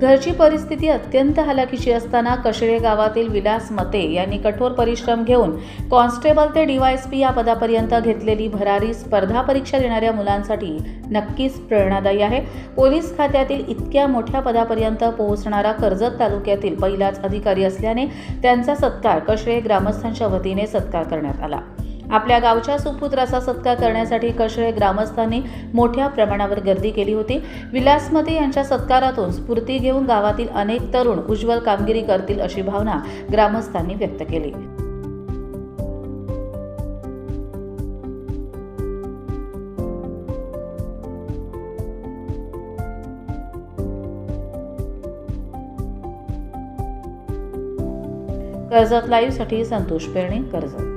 घरची परिस्थिती अत्यंत हलाखीची असताना कशेळे गावातील विलास मते यांनी कठोर परिश्रम घेऊन कॉन्स्टेबल ते डीवायएसपी या पदापर्यंत घेतलेली भरारी स्पर्धा परीक्षा देणाऱ्या मुलांसाठी नक्कीच प्रेरणादायी आहे। पोलीस खात्यातील इतक्या मोठ्या पदापर्यंत पोहोचणारा कर्जत तालुक्यातील पहिलाच अधिकारी असल्याने त्यांचा सत्कार कशेळे ग्रामस्थांच्या वतीने सत्कार करण्यात आला। आपल्या गावच्या सुपुत्राचा सत्कार करण्यासाठी कशेळे ग्रामस्थांनी मोठ्या प्रमाणावर गर्दी केली होती। विलास मते यांच्या सत्कारातून स्फूर्ती घेऊन गावातील अनेक तरुण उज्ज्वल कामगिरी करतील अशी भावना ग्रामस्थांनी व्यक्त केली। कर्जत लाईव्हसाठी संतोष पेरणे, कर्जत।